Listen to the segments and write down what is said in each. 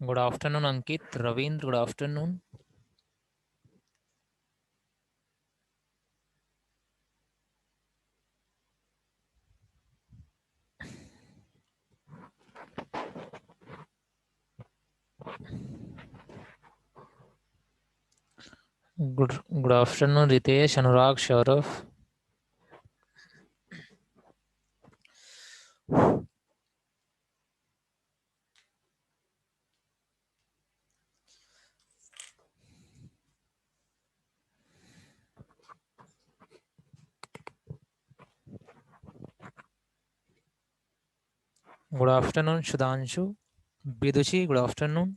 Good afternoon Ankit, Ravindra, good afternoon. Good good afternoon Ritesh, Anurag, Saurabh. Good afternoon Sudhanshu, Vidushi, good afternoon.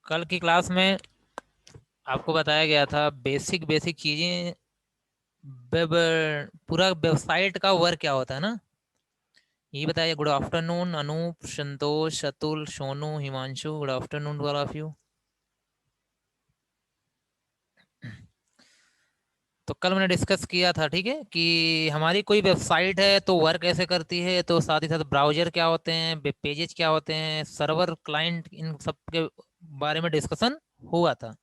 कल की class में आपको बताया गया था बेसिक बेसिक चीजें। वेब, पूरा वेबसाइट का वर्क क्या होता है ना, ये बताइए। Good afternoon Anoop, Santosh, Atul, Sonu, Himanshu, good afternoon all of you. तो कल मैंने डिस्कस किया था, ठीक है, कि हमारी कोई वेबसाइट है तो वर्क कैसे करती है, तो साथ ही साथ ब्राउजर क्या होते हैं, वेब पेजेस क्या होते हैं, सर्वर, क्लाइंट, इन सब के बारे में डिस्कशन हुआ था।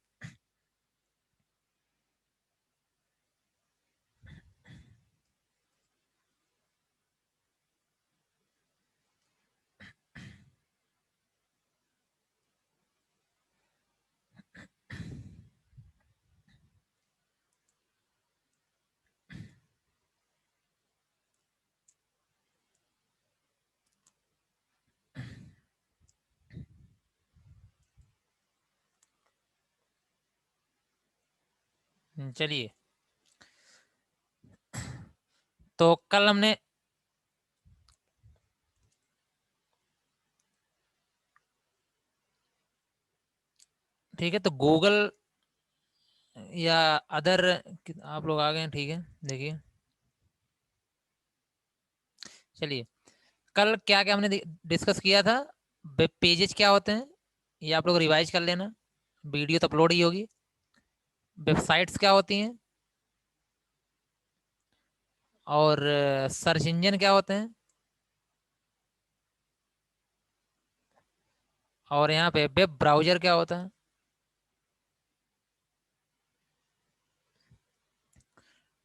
चलिए, तो कल हमने, ठीक है, तो गूगल या अदर, आप लोग आ गए हैं, ठीक है। देखिए, चलिए, कल क्या क्या हमने डिस्कस किया था। वेब पेजेस क्या होते हैं, ये आप लोग रिवाइज कर लेना, वीडियो तो अपलोड ही होगी। वेबसाइट्स क्या होती हैं, और सर्च इंजन क्या होते हैं, और यहाँ पे वेब ब्राउजर क्या होता है।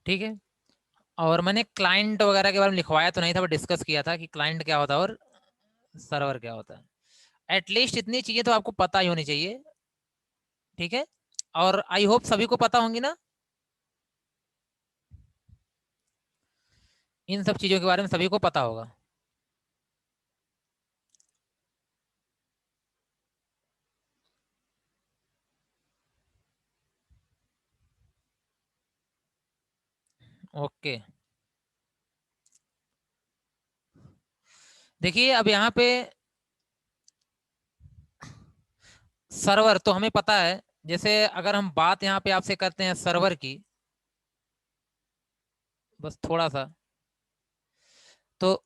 ठीक है, और मैंने क्लाइंट वगैरह के बारे में लिखवाया तो नहीं था, बट डिस्कस किया था कि क्लाइंट क्या होता है और सर्वर क्या होता है। एटलीस्ट इतनी चीजें तो आपको पता ही होनी चाहिए, ठीक है। और आई होप सभी को पता होंगी ना, इन सब चीजों के बारे में सभी को पता होगा। ओके, देखिए अब यहाँ पे सर्वर तो हमें पता है। जैसे अगर हम बात यहाँ पे आपसे करते हैं सर्वर की, बस थोड़ा सा, तो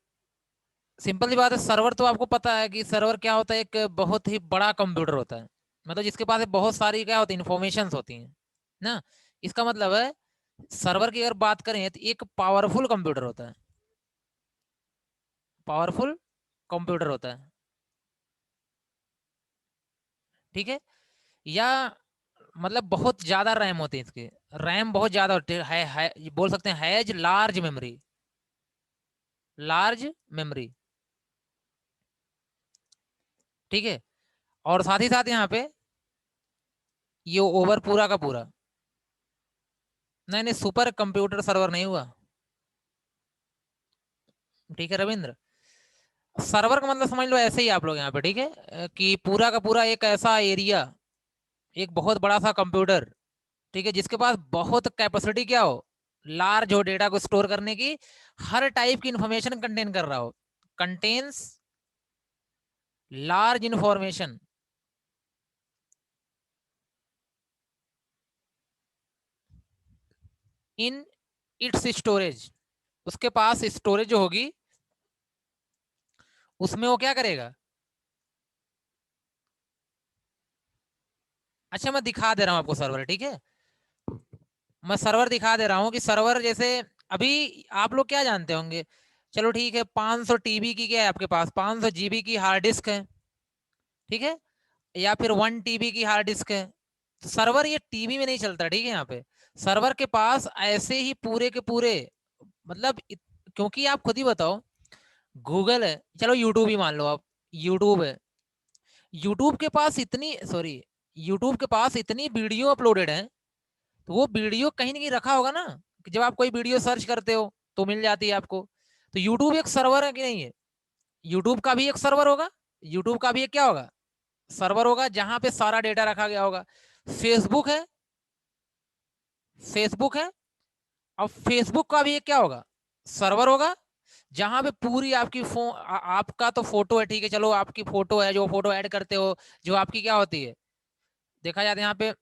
सिंपल सी बात है, सर्वर तो आपको पता है कि सर्वर क्या होता है, एक बहुत ही बड़ा कंप्यूटर होता है। मतलब जिसके पास बहुत सारी क्या होती है, इंफॉर्मेशन होती हैं ना। इसका मतलब है सर्वर की अगर बात करें तो एक पावरफुल कंप्यूटर होता है, पावरफुल कंप्यूटर होता है, ठीक है। या मतलब बहुत ज्यादा रैम होती है इसके, रैम बहुत ज्यादा होती है, बोल सकते हैं has large memory, large memory, ठीक है। और साथ ही साथ यहाँ पे ये ओवर पूरा का पूरा, नहीं नहीं, सुपर कंप्यूटर सर्वर नहीं हुआ, ठीक है रविंद्र। सर्वर का मतलब समझ लो ऐसे ही आप लोग यहाँ पे, ठीक है, कि पूरा का पूरा एक ऐसा एरिया, एक बहुत बड़ा सा कंप्यूटर, ठीक है, जिसके पास बहुत कैपेसिटी क्या हो, लार्ज हो डेटा को स्टोर करने की, हर टाइप की इंफॉर्मेशन कंटेन कर रहा हो, contains large information in its storage. उसके पास स्टोरेज जो होगी उसमें वो क्या करेगा। अच्छा मैं दिखा दे रहा हूं आपको सर्वर, ठीक है, मैं सर्वर दिखा दे रहा हूँ कि सर्वर जैसे अभी आप लोग क्या जानते होंगे, चलो ठीक है, 500 टीबी की क्या है आपके पास, 500 जीबी की हार्ड डिस्क है, ठीक है, या फिर 1 टीबी की हार्ड डिस्क है। तो सर्वर ये टीबी में नहीं चलता, ठीक है, यहाँ पे सर्वर के पास ऐसे ही पूरे के पूरे, मतलब क्योंकि आप खुद ही बताओ, गूगल है, चलो यूट्यूब ही मान लो आप, यूट्यूब है, यूट्यूब के पास इतनी, सॉरी, यूट्यूब के पास इतनी वीडियो अपलोडेड है, तो वो वीडियो कहीं ना कहीं रखा होगा ना, कि जब आप कोई वीडियो सर्च करते हो तो मिल जाती है आपको। तो यूट्यूब एक सर्वर है कि नहीं है, यूट्यूब का भी एक सर्वर होगा, यूट्यूब का भी एक क्या होगा, सर्वर होगा, जहां पे सारा डेटा रखा गया होगा। फेसबुक है, फेसबुक है, अब फेसबुक का भी एक क्या होगा, सर्वर होगा, जहां पे पूरी आपकी आपका तो फोटो है, ठीक है, चलो आपकी फोटो है, जो फोटो ऐड करते हो, जो आपकी क्या होती है, देखा जाता है यहाँ पे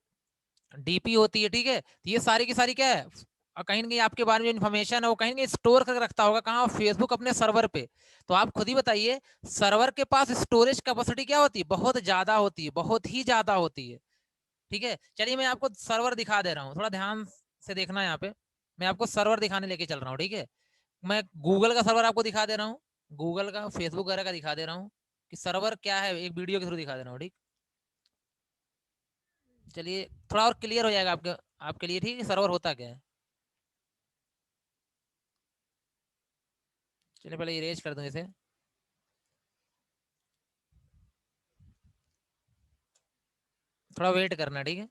डीपी होती है, ठीक है, तो ये सारी की सारी क्या है, और कहीं ना कहीं आपके बारे में जो इन्फॉर्मेशन है वो कहीं ना कहीं स्टोर करके रखता होगा, कहाँ, फेसबुक अपने सर्वर पे। तो आप खुद ही बताइए, सर्वर के पास स्टोरेज कैपेसिटी क्या होती है, बहुत ज्यादा होती है, बहुत ही ज्यादा होती है, ठीक है। चलिए मैं आपको सर्वर दिखा दे रहा हूँ, थोड़ा ध्यान से देखना यहाँ पे, मैं आपको सर्वर दिखाने लेके चल रहा हूँ, ठीक है, मैं गूगल का सर्वर आपको दिखा दे रहा हूँ, गूगल का, फेसबुक वगैरह का दिखा दे रहा हूँ कि सर्वर क्या है, एक वीडियो के थ्रू दिखा दे रहा हूँ, ठीक। चलिए थोड़ा और क्लियर हो जाएगा आपके आपके लिए, ठीक है, सर्वर होता क्या है। चलिए पहले इरेज कर दूं इसे। थोड़ा वेट करना, ठीक है।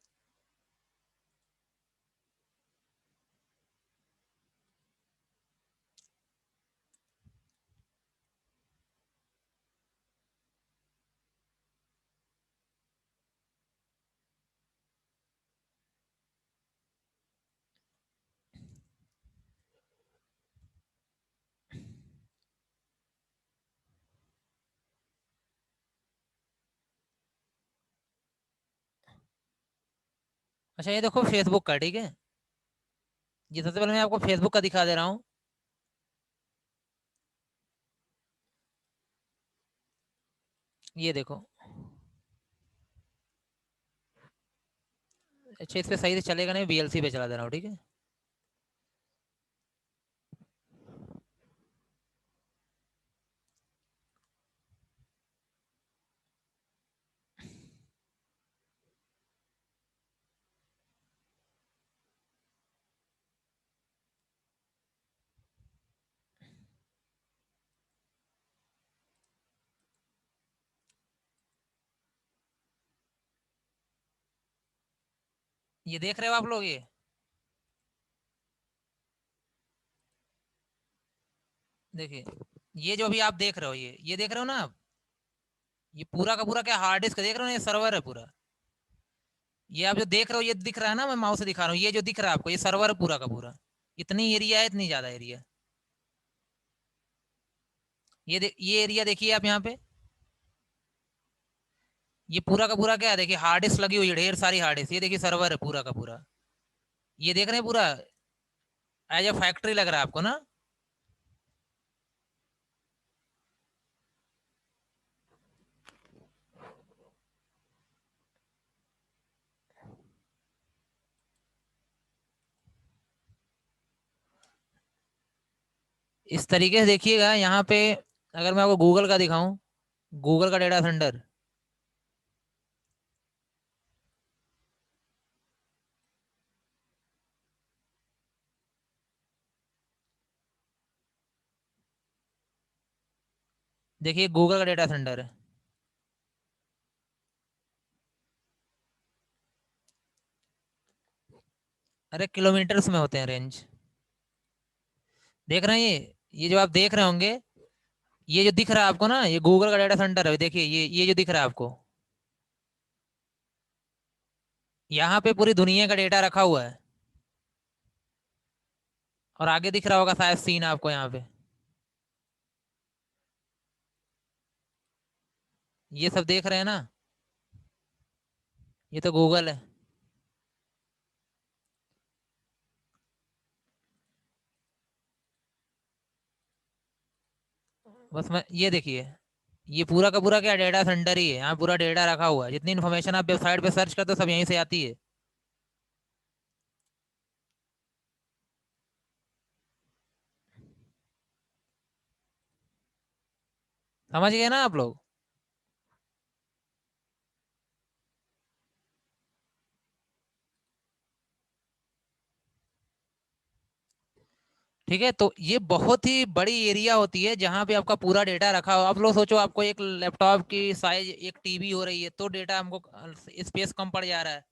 अच्छा ये देखो फेसबुक का, ठीक है, ये सबसे पहले मैं आपको फेसबुक का दिखा दे रहा हूँ। ये देखो, अच्छा इस पे सही से चलेगा नहीं, वीएलसी पे चला दे रहा हूँ, ठीक है। ये देख रहे हो आप लोग, ये देखिए, ये जो अभी आप देख रहे हो, ये देख रहे हो ना आप, ये पूरा का पूरा क्या हार्ड डिस्क देख रहे हो ना, ये सर्वर है पूरा। ये आप जो देख रहे हो, ये दिख रहा है ना, मैं माउस से दिखा रहा हूँ, ये जो दिख रहा है आपको, ये सर्वर है पूरा का पूरा, इतनी एरिया है, इतनी ज्यादा एरिया। ये एरिया देखिए आप यहाँ पे, ये पूरा का पूरा क्या है, देखिए हार्ड डिस्क लगी हुई है, ढेर सारी हार्ड डिस्क, ये देखिए सर्वर है पूरा का पूरा, ये देख रहे हैं पूरा, एज ए फैक्ट्री लग रहा है आपको ना। इस तरीके से देखिएगा यहाँ पे, अगर मैं आपको गूगल का दिखाऊं, गूगल का डेटा सेंटर, देखिए गूगल का डेटा सेंटर है, अरे किलोमीटर्स में होते हैं रेंज, देख रहे हैं ये जो आप देख रहे होंगे, ये जो दिख रहा है आपको ना, ये गूगल का डेटा सेंटर है, देखिए ये जो दिख रहा है आपको, यहाँ पे पूरी दुनिया का डेटा रखा हुआ है, और आगे दिख रहा होगा शायद सीन आपको यहाँ पे, ये सब देख रहे हैं ना, ये तो गूगल है। बस मैं ये देखिए, ये पूरा का पूरा क्या डेटा सेंटर ही है, यहाँ पूरा डेटा रखा हुआ है, जितनी इन्फॉर्मेशन आप वेबसाइट पे सर्च करते हो सब यहीं से आती है। समझ गए ना आप लोग? ठीक है, तो ये बहुत ही बड़ी एरिया होती है जहां पे आपका पूरा डेटा रखा हो। आप लोग सोचो, आपको एक लैपटॉप की साइज एक टीवी हो रही है तो डेटा हमको स्पेस कम पड़ जा रहा है।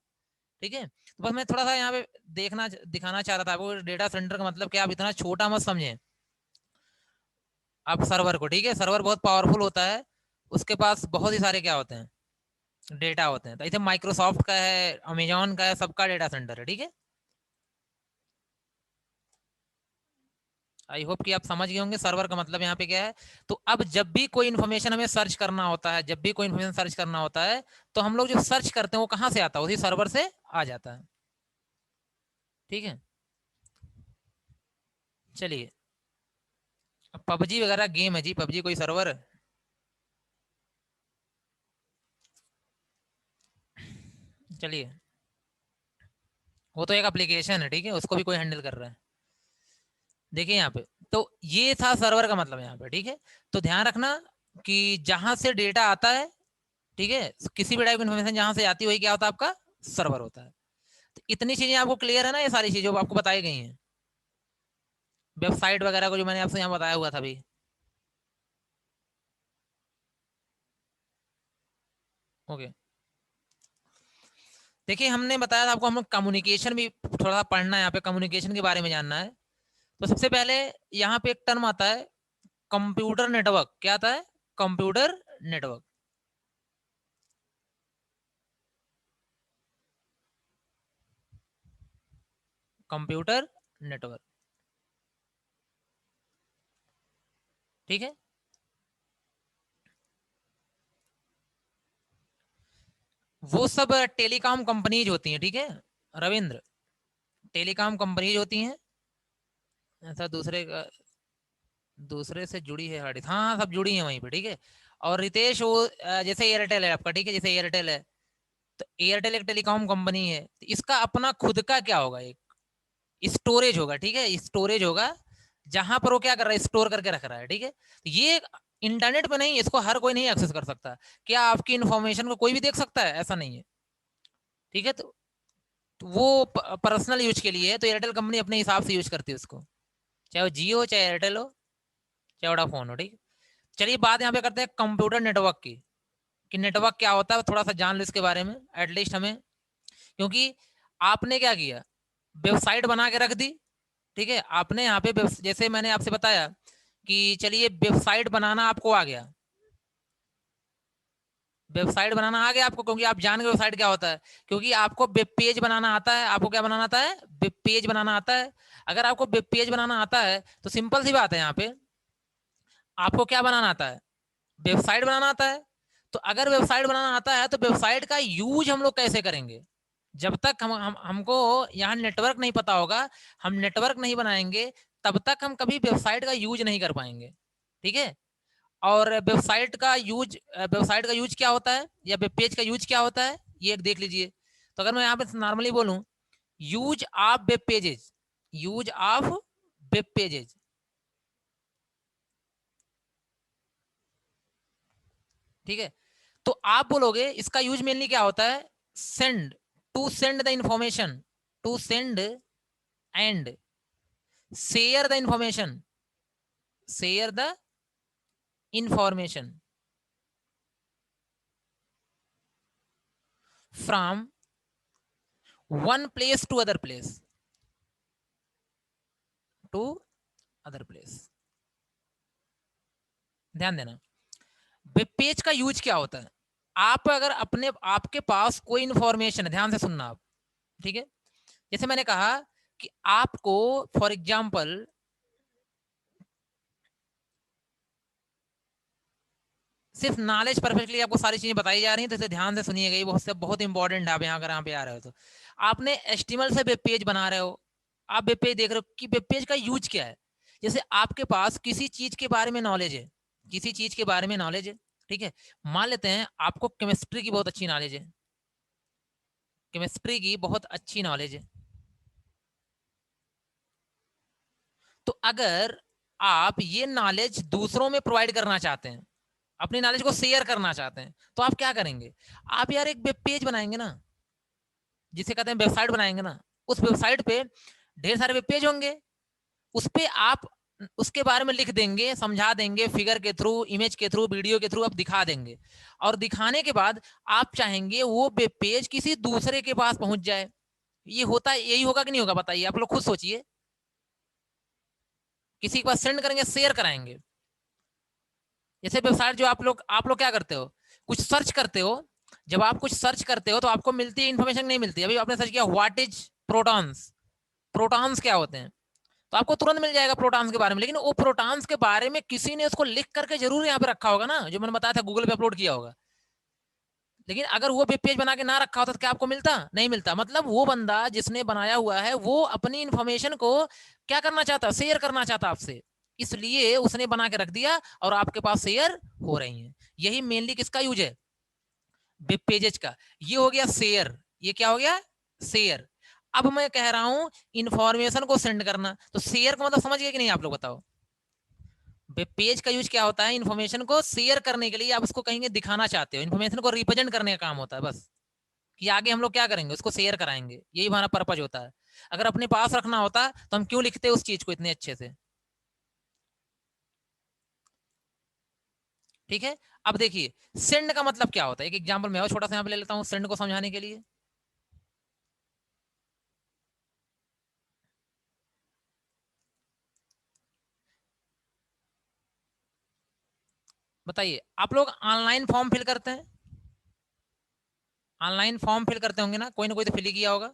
ठीक है, तो बस मैं थोड़ा सा यहाँ पे देखना दिखाना चाह रहा था आपको, डेटा सेंटर का मतलब क्या, आप इतना छोटा मत समझें आप सर्वर को। ठीक है, सर्वर बहुत पावरफुल होता है, उसके पास बहुत ही सारे क्या होते हैं, डेटा होते हैं। तो इसे माइक्रोसॉफ्ट का है, अमेजोन का है, सबका डेटा सेंटर है। ठीक है, आई होप कि आप समझ गए होंगे सर्वर का मतलब यहाँ पे क्या है। तो अब जब भी कोई इन्फॉर्मेशन हमें सर्च करना होता है, जब भी कोई इन्फॉर्मेशन सर्च करना होता है, तो हम लोग जो सर्च करते हैं वो कहाँ से आता है, उसी सर्वर से आ जाता है। ठीक है, चलिए, अब पबजी वगैरह गेम है जी, पबजी कोई सर्वर? चलिए, वो तो एक एप्लीकेशन है, ठीक है, उसको भी कोई हैंडल कर रहा है। देखिए यहाँ पे, तो ये था सर्वर का मतलब यहाँ पे। ठीक है, तो ध्यान रखना कि जहां से डेटा आता है, ठीक है, किसी भी टाइप की इन्फॉर्मेशन जहां से आती है वही क्या होता है, आपका सर्वर होता है। तो इतनी चीजें आपको क्लियर है ना, ये सारी चीजें जो आपको बताई गई हैं, वेबसाइट वगैरह को जो मैंने आपसे यहाँ बताया हुआ था अभी। ओके, देखिए हमने बताया था आपको, हम कम्युनिकेशन भी थोड़ा सा पढ़ना है यहाँ पे, कम्युनिकेशन के बारे में जानना है। तो सबसे पहले यहाँ पे एक टर्म आता है, कंप्यूटर नेटवर्क। क्या आता है? Computer network. कंप्यूटर नेटवर्क, ठीक है। वो सब टेलीकॉम कंपनीज होती हैं, ठीक है रविंद्र, टेलीकॉम कंपनीज होती हैं। ऐसा दूसरे का, दूसरे से जुड़ी है हार्ड डिस्क, हाँ हाँ सब जुड़ी है वहीं पे। ठीक है, और रितेश वो जैसे एयरटेल है आपका, ठीक है, जैसे एयरटेल है, तो एयरटेल एक टेलीकॉम कंपनी है, तो इसका अपना खुद का क्या होगा, एक स्टोरेज होगा। ठीक है, स्टोरेज होगा जहां पर वो क्या कर रहा है, स्टोर करके रख रहा है। ठीक है, तो ये इंटरनेट पे नहीं, इसको हर कोई नहीं एक्सेस कर सकता। क्या आपकी इंफॉर्मेशन को कोई भी देख सकता है? ऐसा नहीं है। ठीक है, तो वो पर्सनल यूज के लिए है, तो एयरटेल कंपनी अपने हिसाब से यूज करती है उसको, चाहे वो जियो हो, चाहे एयरटेल हो, चाहे वोडाफोन हो। ठीक है, चलिए बात यहाँ पे करते हैं कंप्यूटर नेटवर्क की, कि नेटवर्क क्या होता है, थोड़ा सा जान लो इसके बारे में एटलीस्ट हमें। क्योंकि आपने क्या किया, वेबसाइट बना के रख दी। ठीक है, आपने यहाँ पे जैसे मैंने आपसे बताया कि चलिए वेबसाइट बनाना आपको आ गया, वेबसाइट बनाना आ गया आपको, क्योंकि आप जान गए वेबसाइट क्या होता है, क्योंकि आपको वेब पेज बनाना आता है। आपको क्या बनाना आता है? वेब पेज बनाना आता है। अगर आपको वेब पेज बनाना आता है तो सिंपल सी बात है, यहाँ पे आपको क्या बनाना आता है? वेबसाइट बनाना आता है। तो अगर वेबसाइट बनाना आता है तो वेबसाइट का यूज हम लोग कैसे करेंगे? जब तक हमको यहाँ नेटवर्क नहीं पता होगा, हम नेटवर्क नहीं बनाएंगे, तब तक हम कभी वेबसाइट का यूज नहीं कर पाएंगे। ठीक है, और वेबसाइट का यूज क्या होता है, या वेब पेज का यूज क्या होता है, ये एक देख लीजिए। तो अगर मैं यहाँ पे नॉर्मली बोलूं, use of web pages, use of web pages, ठीक है, तो आप बोलोगे इसका यूज मेनली क्या होता है? Send, to send the information, to send and share the information, share the information from one place to other place, to other place. ध्यान देना, वेब पेज का यूज क्या होता है? आप अगर अपने आपके पास कोई इंफॉर्मेशन है, ध्यान से सुनना आप, ठीक है, जैसे मैंने कहा कि आपको फॉर एग्जाम्पल सिर्फ नॉलेज परफेक्टली आपको सारी चीजें बताई जा रही हैं, तो इसे ध्यान से सुनिएगा, ये बहुत बहुत इंपॉर्टेंट है। आप यहाँ अगर यहाँ पे आ रहे हो तो आपने एचटीएमएल से वेब पेज बना रहे हो, आप वेब पेज देख रहे हो कि वेब पेज का यूज क्या है। जैसे आपके पास किसी चीज के बारे में नॉलेज है, किसी चीज के बारे में नॉलेज है, ठीक है, मान लेते हैं आपको केमिस्ट्री की बहुत अच्छी नॉलेज है, केमिस्ट्री की बहुत अच्छी नॉलेज है। तो अगर आप ये नॉलेज दूसरों में प्रोवाइड करना चाहते हैं, अपनी नॉलेज को शेयर करना चाहते हैं, तो आप क्या करेंगे? आप यार एक वेब पेज बनाएंगे ना, जिसे कहते हैं वेबसाइट बनाएंगे ना, उस वेबसाइट पे ढेर सारे वेब पेज होंगे, उस पे आप उसके बारे में लिख देंगे, समझा देंगे, फिगर के थ्रू, इमेज के थ्रू, वीडियो के थ्रू आप दिखा देंगे। और दिखाने के बाद आप चाहेंगे वो वेब पेज किसी दूसरे के पास पहुंच जाए। ये होता यही होगा कि नहीं होगा? बताइए, आप लोग खुद सोचिए। किसी के पास सेंड करेंगे, शेयर कराएंगे। जैसे वेबसाइट जो आप लोग क्या करते हो, कुछ सर्च करते हो। जब आप कुछ सर्च करते हो तो आपको मिलती है इन्फॉर्मेशन, नहीं मिलती? अभी आपने सर्च किया व्हाट इज प्रोटॉन्स, प्रोटॉन्स क्या होते हैं, तो आपको तुरंत मिल जाएगा प्रोटॉन्स के बारे में। लेकिन वो प्रोटॉन्स के बारे में किसी ने उसको लिख करके जरूर यहाँ पे रखा होगा ना, जो मैंने बताया था गूगल पे अपलोड किया होगा। लेकिन अगर वो वेब पेज बना के ना रखा होता तो क्या आपको मिलता? नहीं मिलता। मतलब वो बंदा जिसने बनाया हुआ है वो अपनी इंफॉर्मेशन को क्या करना चाहता? शेयर करना चाहता आपसे, इसलिए उसने बना के रख दिया और आपके पास शेयर हो रही है। यही मेनली किसका यूज है? वेब पेजेस का। ये हो गया शेयर, ये क्या हो गया? शेयर। अब मैं कह रहा हूं इंफॉर्मेशन को सेंड करना, तो शेयर का मतलब समझ गए कि नहीं आप लोग? बताओ। वेब पेज का यूज क्या होता है? इन्फॉर्मेशन को शेयर करने के लिए। आप उसको कहेंगे दिखाना चाहते हो, इन्फॉर्मेशन को रिप्रेजेंट करने का काम होता है बस, कि आगे हम लोग क्या करेंगे, उसको शेयर कराएंगे, यही हमारा पर्पज होता है। अगर अपने पास रखना होता तो हम क्यों लिखते उस चीज को इतने अच्छे से? ठीक है, अब देखिए सेंड का मतलब क्या होता है। एक एग्जांपल मैं और छोटा सा यहाँ पे ले लेता हूँ सेंड को समझाने के लिए। बताइए, आप लोग ऑनलाइन फॉर्म फिल करते हैं? ऑनलाइन फॉर्म फिल करते होंगे ना कोई तो फिल ही किया होगा।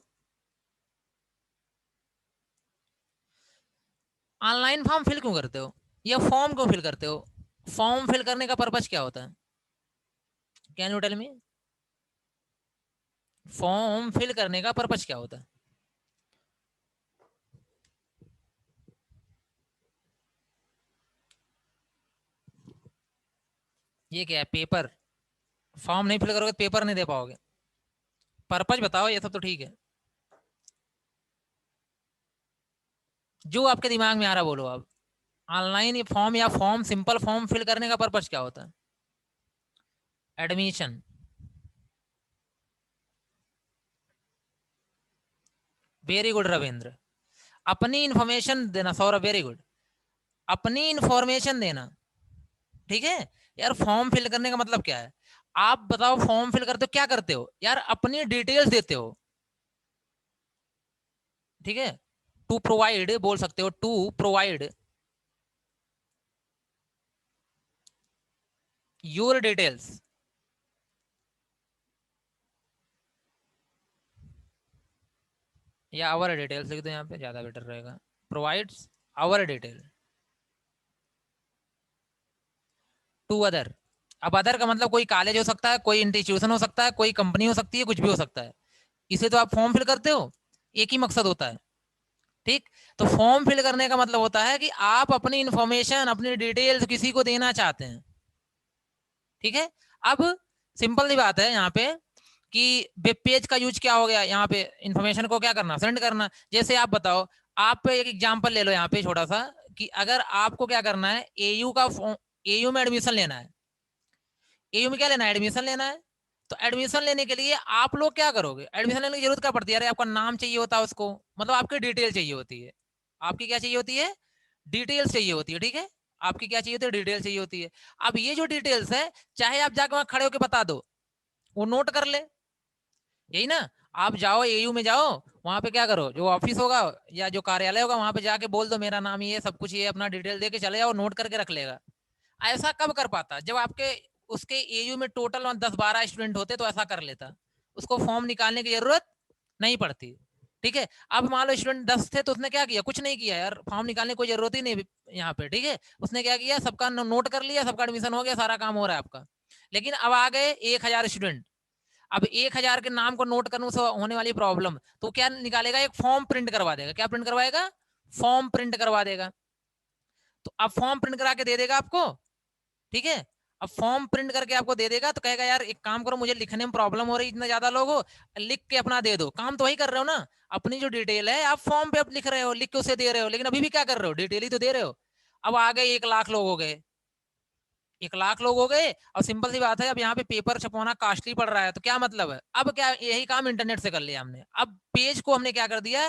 ऑनलाइन फॉर्म फिल क्यों करते हो, या फॉर्म क्यों फिल करते हो? फॉर्म फिल करने का पर्पज क्या होता है? Can you tell me? Form fill करने का पर्पज क्या होता है? ये क्या है? पेपर? फॉर्म नहीं फिल करोगे तो पेपर नहीं दे पाओगे। पर्पज बताओ, ये सब तो ठीक है, जो आपके दिमाग में आ रहा बोलो आप। ऑनलाइन फॉर्म या फॉर्म, सिंपल फॉर्म फिल करने का पर्पज क्या होता है? एडमिशन। Very good Ravindra. अपनी इंफॉर्मेशन देना, सौरभ वेरी गुड। अपनी इंफॉर्मेशन देना, ठीक है। यार फॉर्म फिल करने का मतलब क्या है? आप बताओ, फॉर्म फिल करते हो क्या करते हो यार? अपनी डिटेल्स देते हो, ठीक है। टू प्रोवाइड बोल सकते हो, टू प्रोवाइड योर डिटेल्स। या आवर डिटेल्स लिख दो यहाँ पे, ज्यादा बेटर रहेगा। Provides our detail to other. अब अदर का मतलब कोई कॉलेज हो सकता है, कोई इंस्टीट्यूशन हो सकता है, कोई कंपनी हो सकती है, कुछ भी हो सकता है। इसे तो आप फॉर्म फिल करते हो, एक ही मकसद होता है, ठीक। तो फॉर्म फिल करने का मतलब होता है कि आप अपनी इंफॉर्मेशन, अपनी डिटेल्स किसी को देना चाहते हैं, ठीक है। अब सिंपल सी बात है यहाँ पे कि वेब पेज का यूज क्या हो गया यहाँ पे? इंफॉर्मेशन को क्या करना? सेंड करना। जैसे आप बताओ, आप एक एग्जांपल ले लो यहाँ पे छोटा सा, कि अगर आपको क्या करना है, एयू का एयू में एडमिशन लेना है। एयू में क्या लेना है? एडमिशन लेना है। तो एडमिशन लेने के लिए आप लोग क्या करोगे? एडमिशन लेने की जरूरत क्या पड़ती है? अरे आपका नाम चाहिए होता है उसको, मतलब आपकी डिटेल चाहिए होती है। आपकी क्या चाहिए होती है? डिटेल्स चाहिए होती है, ठीक है। आपकी क्या चाहिए होती है? डिटेल्स चाहिए होती है। अब ये जो डिटेल्स है, चाहे आप जाकर वहां खड़े होकर बता दो, वो नोट कर ले, यही ना। आप जाओ एयू में जाओ, वहां पे क्या करो, जो ऑफिस होगा या जो कार्यालय होगा वहां पे जाके बोल दो मेरा नाम ये सब कुछ, ये अपना डिटेल दे के चले जाओ, नोट करके रख लेगा। ऐसा कब कर पाता? जब आपके उसके एयू में टोटल 10-12 स्टूडेंट होते तो ऐसा कर लेता। उसको फॉर्म निकालने की जरूरत नहीं पड़ती। ठीक है, अब मान लो स्टूडेंट 10 थे तो उसने क्या किया, कुछ नहीं किया यार, फॉर्म निकालने की कोई जरूरत ही नहीं यहाँ पे। ठीक है, उसने क्या किया, सबका नोट कर लिया, सबका एडमिशन हो गया, सारा काम हो रहा है आपका। लेकिन अब आ गए 1000 स्टूडेंट, अब 1000 के नाम को नोट करने से होने वाली प्रॉब्लम, तो क्या निकालेगा, एक फॉर्म प्रिंट करवा देगा। क्या प्रिंट करवाएगा, फॉर्म प्रिंट करवा देगा। तो अब फॉर्म प्रिंट करा के दे देगा आपको। ठीक है, अब फॉर्म प्रिंट करके आपको दे देगा, तो कहेगा यार एक काम करो, मुझे लिखने में प्रॉब्लम हो रही, इतना ज्यादा लोग हो, लिख के अपना दे दो। काम तो वही कर रहे हो ना, अपनी जो डिटेल है आप फॉर्म पे आप लिख रहे हो, लिख के उसे दे रहे हो, लेकिन अभी भी क्या कर रहे हो, डिटेल ही तो दे रहे हो। अब आ गए 1 लाख लोग हो गए, 1 लाख लोग हो गए, और सिंपल सी बात है, अब यहाँ पे पेपर छपवाना कॉस्टली पड़ रहा है, तो क्या मतलब है, अब क्या यही काम इंटरनेट से कर लिया हमने। अब पेज को हमने क्या कर दिया,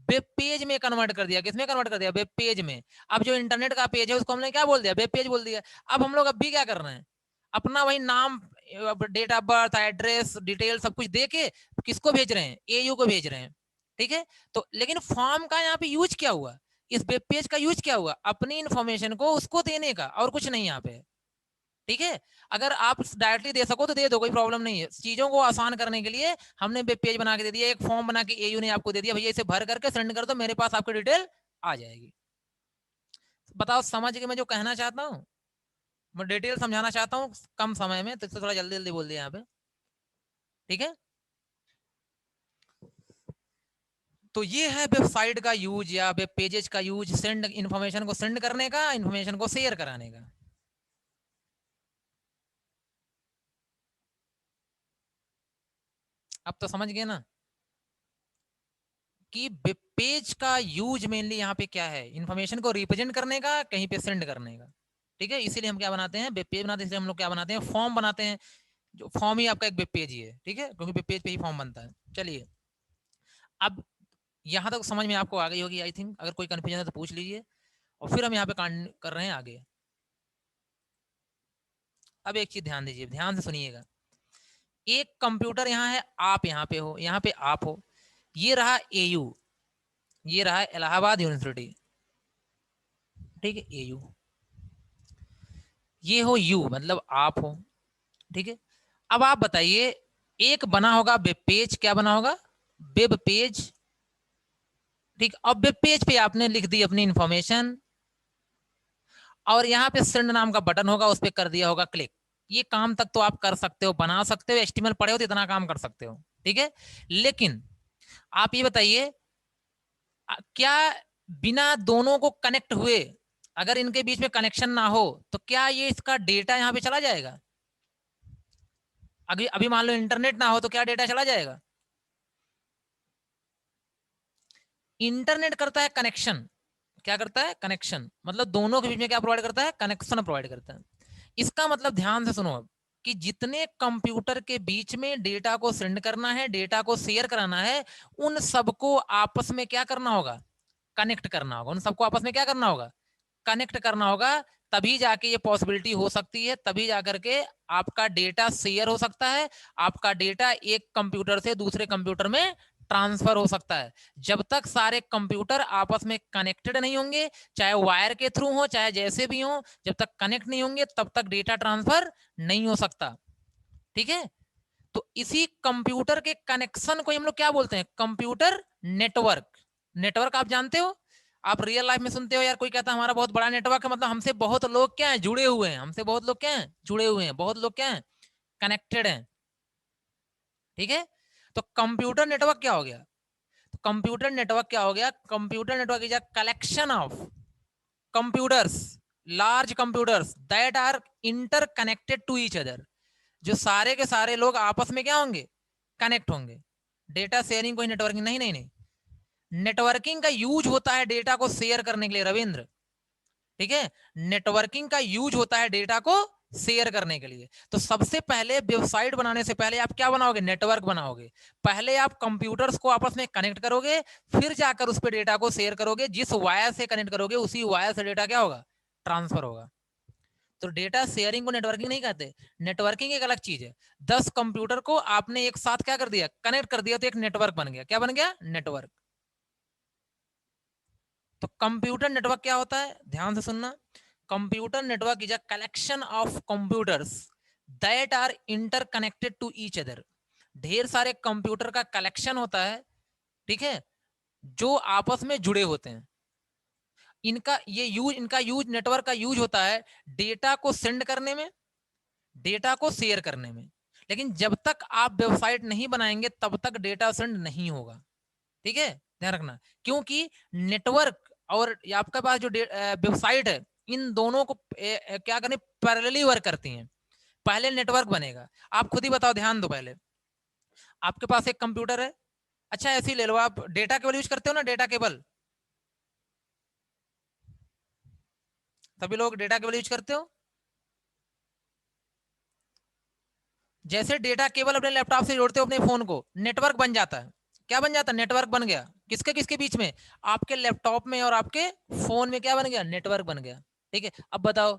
वेब पेज में कन्वर्ट कर दिया। किसमें कन्वर्ट कर दिया, वेब पेज में। अब जो इंटरनेट का पेज है उसको हमने क्या बोल दिया, वेब पेज बोल दिया। अब हम लोग अब भी क्या कर रहे हैं, अपना वही नाम, date of birth, address, detail सब कुछ दे के किसको भेज रहे हैं, एयू को भेज रहे हैं। ठीक है, तो लेकिन फॉर्म का यहाँ पे यूज क्या हुआ, इस वेब पेज का यूज क्या हुआ, अपनी इंफॉर्मेशन को उसको देने का, और कुछ नहीं यहाँ पे। ठीक है, अगर आप डायरेक्टली दे सको तो दे दो, कोई प्रॉब्लम नहीं है। चीजों को आसान करने के लिए हमने वेब पेज बना के दे दिया, एक फॉर्म बना के एयू ने आपको दे दिया, भैया इसे भर करके सेंड कर दो, मेरे पास आपकी डिटेल आ जाएगी। बताओ समझ के मैं जो कहना चाहता हूँ, मैं डिटेल समझाना चाहता हूँ कम समय में, तो थोड़ा जल्दी जल्दी बोल दिया यहाँ पे। ठीक है, तो ये है वेबसाइट का यूज या वेब पेजेस का यूज, सेंड इन्फॉर्मेशन को सेंड करने का, इन्फॉर्मेशन को शेयर कराने का। अब तो समझ गए ना कि वेब पेज का यूज मेनली यहाँ पे क्या है, इन्फॉर्मेशन को रिप्रेजेंट करने का, कहीं पे सेंड करने का। ठीक है, इसीलिए हम क्या बनाते हैं, वेब पेज बनाते हैं। इसलिए हम लोग क्या बनाते हैं, फॉर्म बनाते हैं, जो फॉर्म ही आपका एक वेब पेज ही है। ठीक है, क्योंकि वेब पेज पे ही फॉर्म बनता है। चलिए, अब यहाँ तक समझ में आपको आ गई होगी आई थिंक, अगर कोई कंफ्यूजन है तो पूछ लीजिए, और फिर हम यहाँ पे कांड कर रहे हैं आगे। अब एक चीज ध्यान दीजिए, ध्यान से सुनिएगा। एक कंप्यूटर यहाँ है, आप यहाँ पे हो, यहाँ पे आप हो, ये रहा एयू, ये रहा इलाहाबाद यूनिवर्सिटी। ठीक है, एयू, ये हो यू, मतलब आप हो। ठीक है, अब आप बताइए, एक बना होगा वेब पेज, क्या बना होगा, वेब पेज। ठीक, अब वेब पेज पे आपने लिख दी अपनी इंफॉर्मेशन, और यहाँ पे सेंड नाम का बटन होगा, उस पर कर दिया होगा क्लिक। ये काम तक तो आप कर सकते हो, बना सकते हो, एचटीएमएल पढ़े हो तो इतना काम कर सकते हो। ठीक है, लेकिन आप ये बताइए, क्या बिना दोनों को कनेक्ट हुए, अगर इनके बीच में कनेक्शन ना हो, तो क्या ये इसका डेटा यहाँ पे चला जाएगा। अभी अभी मान लो इंटरनेट ना हो तो क्या डेटा चला जाएगा। इंटरनेट करता है कनेक्शन, क्या करता है, कनेक्शन, मतलब दोनों के बीच में क्या प्रोवाइड करता है, कनेक्शन प्रोवाइड करता है। इसका मतलब ध्यान से सुनो अब, कि जितने कंप्यूटर के बीच में डेटा को सेंड करना है, डेटा को शेयर कराना है, उन सबको आपस में क्या करना होगा, कनेक्ट करना होगा। उन सबको आपस में क्या करना होगा, कनेक्ट करना होगा। तभी जाके ये पॉसिबिलिटी हो सकती है, तभी जाकर के आपका डेटा शेयर हो सकता है, आपका डेटा एक कंप्यूटर से दूसरे कंप्यूटर में ट्रांसफर हो सकता है। जब तक सारे कंप्यूटर आपस में कनेक्टेड नहीं होंगे, चाहे वायर के थ्रू हो, चाहे जैसे भी हो, जब तक कनेक्ट नहीं होंगे तब तक डेटा ट्रांसफर नहीं हो सकता। ठीक है, तो इसी कंप्यूटर के कनेक्शन को हम लोग क्या बोलते हैं, कंप्यूटर नेटवर्क। नेटवर्क आप जानते हो, आप रियल लाइफ में सुनते हो यार, कोई कहता है हमारा बहुत बड़ा नेटवर्क है, मतलब हमसे बहुत लोग क्या है, जुड़े हुए हैं, हमसे बहुत लोग क्या है, जुड़े हुए हैं, बहुत लोग क्या है, कनेक्टेड हैं। ठीक है, तो कंप्यूटर नेटवर्क क्या हो गया, तो कंप्यूटर नेटवर्क क्या हो गया, computer network is a collection of computers, large computers that are interconnected to each other. जो सारे के सारे लोग आपस में क्या होंगे, कनेक्ट होंगे। डेटा शेयरिंग कोई नेटवर्किंग नहीं, नहीं नहीं, नेटवर्किंग का यूज होता है डेटा को शेयर करने के लिए रविंद्र। ठीक है, नेटवर्किंग का यूज होता है डेटा को शेयर करने के लिए। तो सबसे पहले वेबसाइट बनाने से पहले आप क्या बनाओगे, नेटवर्क बनाओगे। पहले आप कंप्यूटर्स को आपस में कनेक्ट करोगे, फिर जाकर उस पर डेटा को शेयर करोगे, जिस वायर से कनेक्ट करोगे उसी वायर से डेटा क्या होगा, ट्रांसफर होगा। तो डेटा शेयरिंग को नेटवर्किंग नहीं कहते, नेटवर्किंग एक अलग चीज है। 10 कंप्यूटर को आपने एक साथ क्या कर दिया, कनेक्ट कर दिया, तो एक नेटवर्क बन गया। क्या बन गया, नेटवर्क। तो कंप्यूटर नेटवर्क क्या होता है, ध्यान से सुनना। Computer network is a collection of computers that are interconnected to each other. ढेर सारे कंप्यूटर का कलेक्शन होता है, ठीक है, जो आपस में जुड़े होते हैं। इनका यूज, नेटवर्क का यूज होता है डेटा को सेंड करने में, डेटा को शेयर करने में। लेकिन जब तक आप वेबसाइट नहीं बनाएंगे तब तक डेटा सेंड नहीं होगा। ठीक है, ध्यान रखना। क्योंकि नेटवर्क और आपके पास जो वेबसाइट है, इन दोनों को क्या करनी, पैरेलली वर्क करती हैं। पहले नेटवर्क बनेगा। आप खुद ही बताओ, ध्यान दो। पहले आपके पास एक कंप्यूटर है, अच्छा ऐसे ही ले लो, आप डेटा केबल यूज करते हो ना, डेटा केबल, सभी लोग डेटा केबल यूज करते हो। जैसे डेटा केबल अपने लैपटॉप से जोड़ते हो अपने फोन को, नेटवर्क बन जाता है। क्या बन जाता है? नेटवर्क बन गया। किसके किसके बीच में? आपके लैपटॉप में और आपके फोन में क्या बन गया? नेटवर्क बन गया। ठीक है, अब बताओ,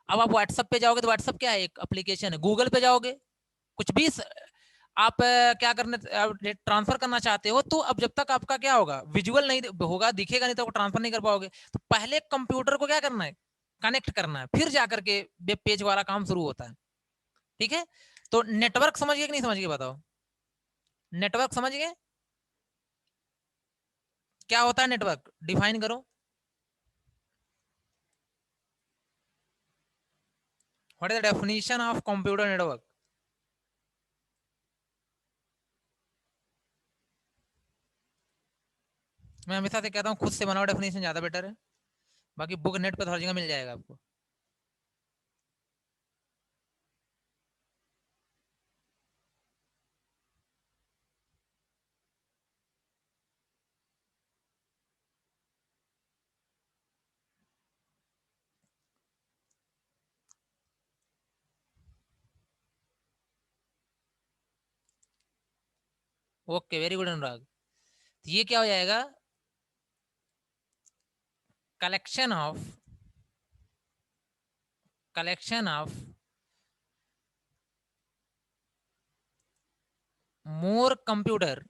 अब आप व्हाट्सएप पे जाओगे तो व्हाट्सएप क्या है? एक एप्लीकेशन है। गूगल पे जाओगे, कुछ भी आप क्या करने, ट्रांसफर करना चाहते हो, तो अब जब तक आपका क्या होगा, विजुअल नहीं होगा, दिखेगा नहीं, तो ट्रांसफर नहीं कर पाओगे। तो पहले कंप्यूटर को क्या करना है? कनेक्ट करना है, फिर जाकर के वेब पेज वाला काम शुरू होता है। ठीक है, तो नेटवर्क समझ गए कि नहीं समझ गए, बताओ। नेटवर्क समझ गए? क्या होता है नेटवर्क, डिफाइन करो। What is the definition of computer network? मैं हमेशा से कहता हूँ, खुद से बनाओ डेफिनेशन, ज्यादा बेटर है। बाकी बुक नेट पे हर जगह मिल जाएगा आपको। Okay, very good Anurag. तो ये क्या हो जाएगा? Collection of, collection of more computer,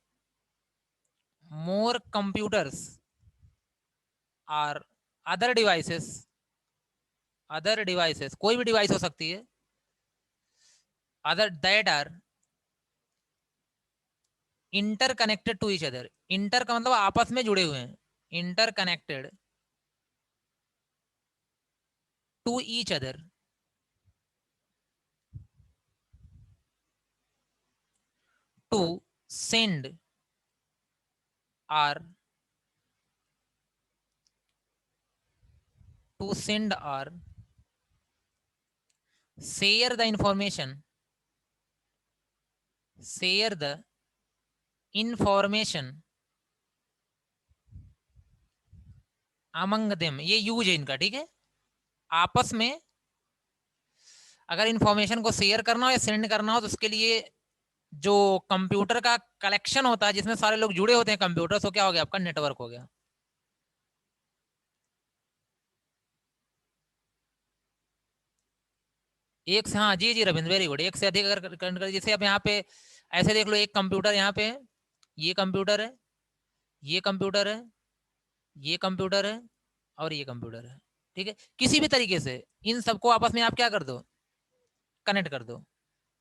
more computers or other devices, other devices कोई भी डिवाइस हो सकती है, other that are interconnected to each other. Inter का मतलब आपस में जुड़े हुए हैं, interconnected to each other, to send or, to send or share the information, share the information among them। ये यूज है इनका। ठीक है, आपस में अगर इंफॉर्मेशन को शेयर करना हो या सेंड करना हो, तो उसके लिए जो कंप्यूटर का कलेक्शन होता है, जिसमें सारे लोग जुड़े होते हैं कंप्यूटर, तो क्या हो गया? आपका नेटवर्क हो गया। एक से, हाँ जी जी रविंद्र, वेरी गुड। एक से अधिक अगर जैसे अब यहाँ पे ऐसे देख लो, एक कंप्यूटर यहाँ पे है, ये कंप्यूटर है, ये कंप्यूटर है, ये कंप्यूटर है, और ये कंप्यूटर है। ठीक है, किसी भी तरीके से इन सबको आपस में आप क्या कर दो? कनेक्ट कर दो,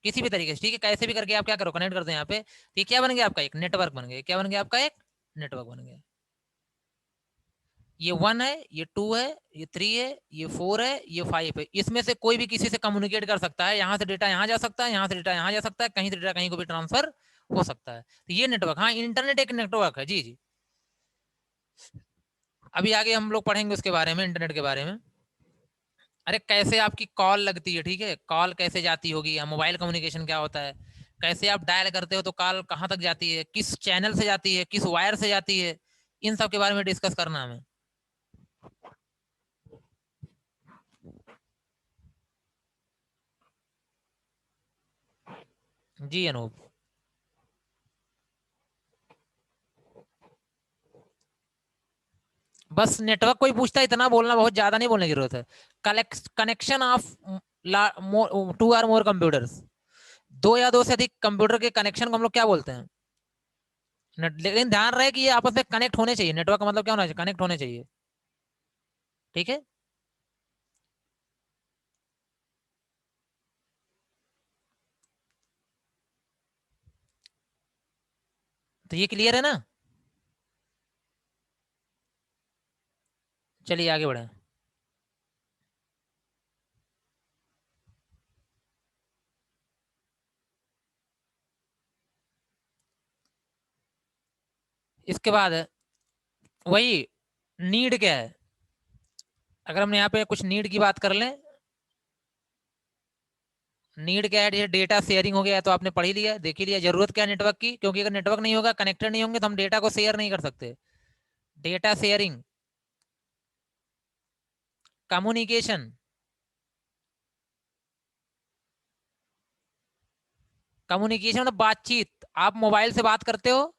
किसी भी तरीके से। ठीक है, कैसे भी करके आप क्या करो? कनेक्ट कर दो यहाँ पे। तो ये क्या बन गया? आपका एक नेटवर्क बन गया। क्या बन गया? आपका एक नेटवर्क बन गया। ये 1 है, ये 2 है, ये 3 है, ये 4 है, ये 5 है। इसमें से कोई भी किसी से कम्युनिकेट कर सकता है। यहाँ से डेटा यहाँ जा सकता है, यहाँ से डेटा यहाँ जा सकता है, कहीं से डेटा कहीं को भी ट्रांसफर हो सकता है। तो ये नेटवर्क, हाँ, इंटरनेट एक नेटवर्क है। जी जी, अभी आगे हम लोग पढ़ेंगे उसके बारे में, इंटरनेट के बारे में। अरे कैसे आपकी कॉल लगती है, ठीक है, कॉल कैसे जाती होगी, या मोबाइल कम्युनिकेशन क्या होता है, कैसे आप डायल करते हो तो कॉल कहाँ तक जाती है, किस चैनल से जाती है, किस वायर से जाती है, इन सब के बारे में डिस्कस करना हमें। जी अनूप। बस नेटवर्क कोई पूछता है, इतना बोलना, बहुत ज्यादा नहीं बोलने की जरूरत है। Connection of two or more computers, दो या दो से अधिक कंप्यूटर के कनेक्शन को हम लोग क्या बोलते हैं? लेकिन ध्यान रहे कि ये आपस में कनेक्ट होने चाहिए। नेटवर्क का मतलब क्या होना चाहिए? कनेक्ट होने चाहिए। ठीक है, तो ये क्लियर है ना? चलिए आगे बढ़े। इसके बाद वही नीड क्या है, अगर हमने यहाँ पे कुछ नीड की बात कर लें। नीड क्या है, जैसे डेटा शेयरिंग हो गया है, तो आपने पढ़ ही लिया, देख ही लिया जरूरत क्या है नेटवर्क की, क्योंकि अगर नेटवर्क नहीं होगा, कनेक्टेड नहीं होंगे, तो हम डेटा को शेयर नहीं कर सकते। डेटा शेयरिंग, कम्युनिकेशन, कम्युनिकेशन मतलब बातचीत। आप मोबाइल से बात करते हो,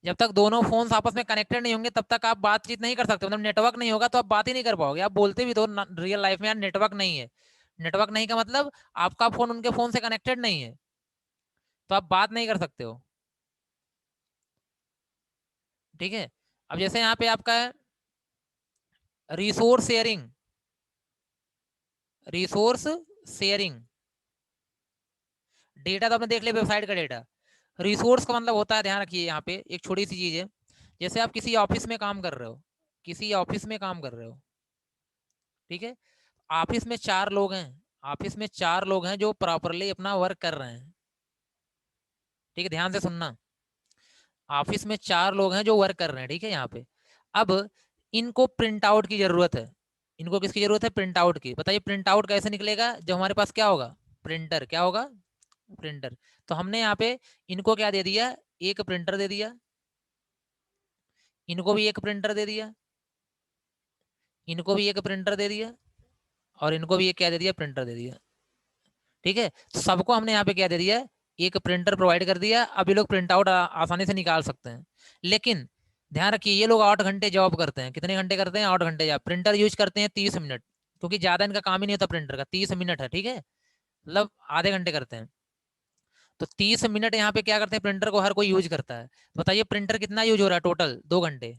जब तक दोनों फोन आपस में कनेक्टेड नहीं होंगे तब तक आप बातचीत नहीं कर सकते, मतलब नेटवर्क नहीं होगा तो आप बात ही नहीं कर पाओगे। आप बोलते भी तो रियल लाइफ में यार नेटवर्क नहीं है, नेटवर्क नहीं का मतलब आपका फोन उनके फोन से कनेक्टेड नहीं है, तो आप बात नहीं कर सकते हो। ठीक है। अब जैसे यहाँ पे आपका है resource sharing, resource sharing. Data तो आपने देख लिया, वेबसाइट का डेटा। रिसोर्स का मतलब होता है, ध्यान रखिए यहाँ पे एक छोटी सी चीज है। जैसे आप किसी ऑफिस में काम कर रहे हो, किसी ऑफिस में काम कर रहे हो, ठीक है। ऑफिस में चार लोग हैं, ऑफिस में चार लोग हैं जो प्रॉपरली अपना वर्क कर रहे हैं। ठीक है, ध्यान से सुनना। ऑफिस में चार लोग हैं जो वर्क कर रहे हैं, ठीक है। यहाँ पे अब इनको प्रिंट आउट की जरूरत है। इनको किसकी जरूरत है? प्रिंट आउट की। बताइए प्रिंट आउट कैसे निकलेगा? जब हमारे पास क्या होगा? प्रिंटर। क्या होगा? प्रिंटर। तो हमने यहाँ पे इनको क्या दे दिया? एक प्रिंटर दे दिया, इनको भी एक प्रिंटर दे दिया, इनको भी एक प्रिंटर दे दिया, और इनको भी एक क्या दे दिया? प्रिंटर दे दिया। ठीक है, तो सबको हमने यहाँ पे क्या दे दिया? एक प्रिंटर प्रोवाइड कर दिया। अब ये लोग प्रिंट आउट आसानी से निकाल सकते हैं। लेकिन ध्यान रखिए, ये लोग 8 घंटे जॉब करते हैं। कितने घंटे करते हैं? 8 घंटे जॉब। प्रिंटर यूज करते हैं 30 मिनट, क्योंकि ज्यादा इनका काम ही नहीं होता प्रिंटर का। 30 मिनट है, ठीक है, मतलब आधे घंटे करते हैं। तो 30 मिनट यहाँ पे क्या करते हैं? प्रिंटर को हर कोई यूज करता है। बताइए प्रिंटर कितना यूज हो रहा है? टोटल 2 घंटे।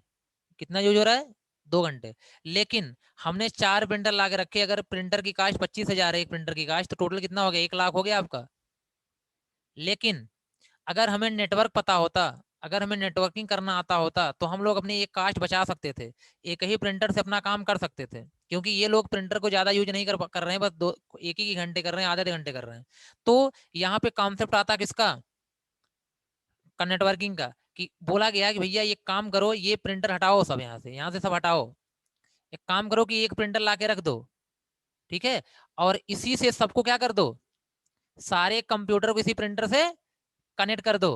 कितना यूज हो रहा है? 2 घंटे। लेकिन हमने चार प्रिंटर ला के रखे, अगर प्रिंटर की कास्ट 25,000 है, एक प्रिंटर की कास्ट, तो टोटल कितना हो गया? 1 लाख हो गया आपका। लेकिन अगर हमें नेटवर्क पता होता, अगर हमें नेटवर्किंग करना आता होता, तो हम लोग अपनी एक कास्ट बचा सकते थे, एक ही प्रिंटर से अपना काम कर सकते थे। क्योंकि ये लोग प्रिंटर को ज्यादा यूज नहीं कर रहे हैं, बस दो एक ही घंटे कर रहे हैं, आधे आधे घंटे कर रहे हैं। तो यहाँ पे कॉन्सेप्ट आता किसका? का नेटवर्किंग का। कि बोला गया कि भैया ये काम करो, ये प्रिंटर हटाओ सब, यहाँ से सब हटाओ। एक काम करो कि एक प्रिंटर ला के रख दो, ठीक है, और इसी से सबको क्या कर दो? सारे कंप्यूटर को इसी प्रिंटर से कनेक्ट कर दो।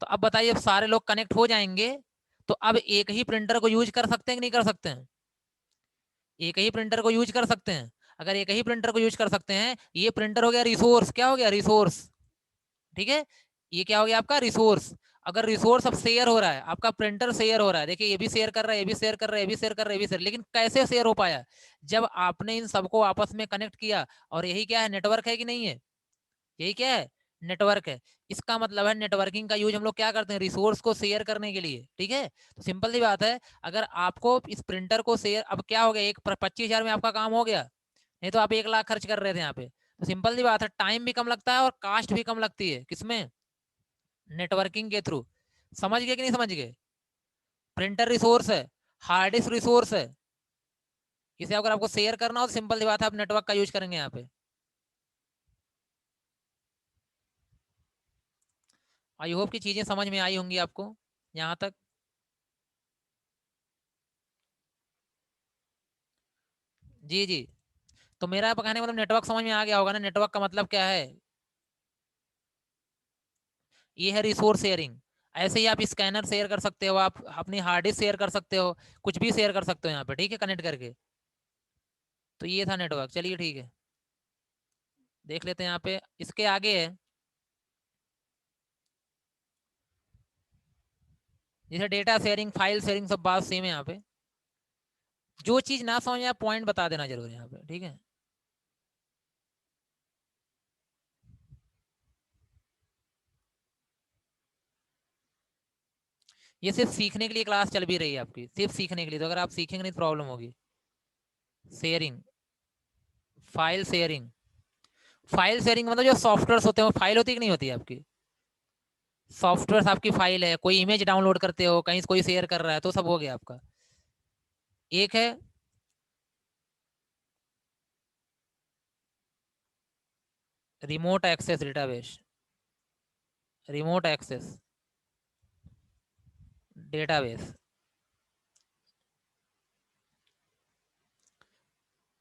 तो अब बताइए, अब सारे लोग कनेक्ट हो जाएंगे, तो अब एक ही प्रिंटर को यूज कर सकते हैं कि नहीं कर सकते हैं? एक ही प्रिंटर को यूज कर सकते हैं। अगर एक ही प्रिंटर को यूज कर सकते हैं, ये प्रिंटर हो गया रिसोर्स। क्या हो गया? रिसोर्स। ठीक है, ये क्या हो गया आपका? रिसोर्स। अगर रिसोर्स अब शेयर हो रहा है, आपका प्रिंटर शेयर हो रहा है, देखिए ये भी शेयर कर रहा है, ये भी शेयर कर रहा है, ये भी शेयर कर रहा है, ये भी शेयर, लेकिन कैसे शेयर हो पाया? जब आपने इन सबको आपस में कनेक्ट किया। और यही क्या है? नेटवर्क है कि नहीं है? यही क्या है? नेटवर्क है। इसका मतलब है नेटवर्किंग का यूज हम लोग क्या करते हैं? रिसोर्स को शेयर करने के लिए। ठीक है, तो सिंपल सी बात है, अगर आपको इस प्रिंटर को शेयर, अब क्या हो गया, एक 25,000 में आपका काम हो गया। नहीं तो आप 1 लाख खर्च कर रहे थे यहाँ पे। तो सिंपल सी बात है, टाइम भी कम लगता है और कास्ट भी कम लगती है। किसमें? नेटवर्किंग के थ्रू। समझ गए कि नहीं समझ गए? प्रिंटर रिसोर्स है, हार्ड डिस्क रिसोर्स है। इसे अगर आपको शेयर करना हो तो सिंपल सी बात है, आप नेटवर्क का यूज करेंगे यहाँ पे। आई होप की चीजें समझ में आई होंगी आपको यहाँ तक। जी जी। तो मेरा कहने का मतलब नेटवर्क समझ में आ गया होगा ना? नेटवर्क का मतलब क्या है? ये है रिसोर्स शेयरिंग। ऐसे ही आप स्कैनर शेयर कर सकते हो, आप अपनी हार्ड डिस्क शेयर कर सकते हो, कुछ भी शेयर कर सकते हो यहाँ पे, ठीक है, कनेक्ट करके। तो ये था नेटवर्क। चलिए ठीक है, देख लेते हैं यहाँ पे इसके आगे है। जैसे डेटा शेयरिंग, फाइल शेयरिंग, सब बात सेम है यहाँ पे। जो चीज ना समझ में आप पॉइंट बता देना जरूर यहाँ पे, ठीक है। ये सिर्फ सीखने के लिए क्लास चल भी रही है आपकी, सिर्फ सीखने के लिए, तो अगर आप सीखेंगे नहीं तो प्रॉब्लम होगी। Sharing, file sharing. File sharing मतलब जो सॉफ्टवेयर होते हैं, वो फाइल होती है कि नहीं होती है आपकी? सॉफ्टवेयर आपकी फाइल है, कोई इमेज डाउनलोड करते हो, कहीं कोई शेयर कर रहा है, तो सब हो गया आपका। एक है remote access database, remote access database.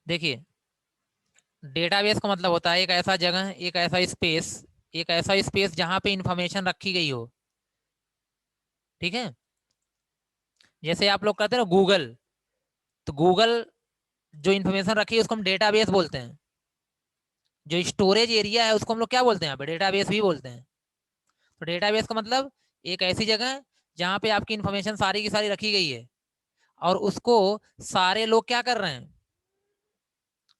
देखिए, डेटाबेस का मतलब होता है एक ऐसा जगह, एक ऐसा स्पेस, एक ऐसा स्पेस जहां पे इंफॉर्मेशन रखी गई हो। ठीक है, जैसे आप लोग कहते हैं ना गूगल, तो गूगल जो इन्फॉर्मेशन रखी है उसको हम डेटाबेस बोलते हैं। जो स्टोरेज एरिया है उसको हम लोग क्या बोलते हैं, यहाँ पे डेटाबेस भी बोलते हैं। तो डेटाबेस का मतलब एक ऐसी जगह है जहाँ पे आपकी इन्फॉर्मेशन सारी की सारी रखी गई है, और उसको सारे लोग क्या कर रहे हैं,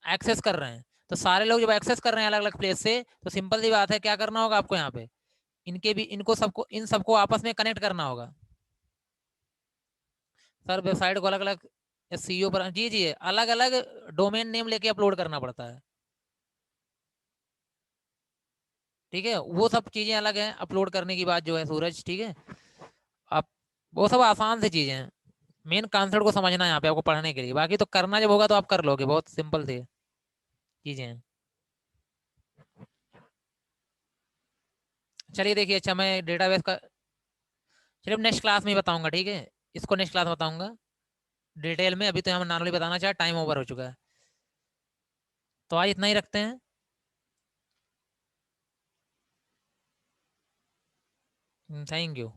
एक्सेस कर रहे हैं। तो सारे लोग जब एक्सेस कर रहे हैं अलग अलग प्लेस से, तो सिंपल सी बात है, क्या करना होगा आपको यहाँ पे, इनके भी, इनको सबको, इन सबको आपस में कनेक्ट करना होगा। सर वेबसाइट को अलग अलग सीईओ पर, जी जी, अलग अलग डोमेन नेम लेके अपलोड करना पड़ता है। ठीक है, वो सब चीजें अलग हैं अपलोड करने की बात जो है सूरज। ठीक है, आप, वो सब आसान सी चीजें हैं। मेन कॉन्सेप्ट को समझना है यहाँ पे आपको पढ़ने के लिए, बाकी तो करना जब होगा तो आप कर लोगे, बहुत सिंपल सी चीजें हैं। चलिए देखिए, अच्छा मैं डेटाबेस का, चलिए नेक्स्ट क्लास में ही बताऊंगा, ठीक है, इसको नेक्स्ट क्लास में बताऊंगा डिटेल में। अभी तो हम नॉर्मली बताना चाहे, टाइम ओवर हो चुका है। तो आज इतना ही रखते हैं। Thank you.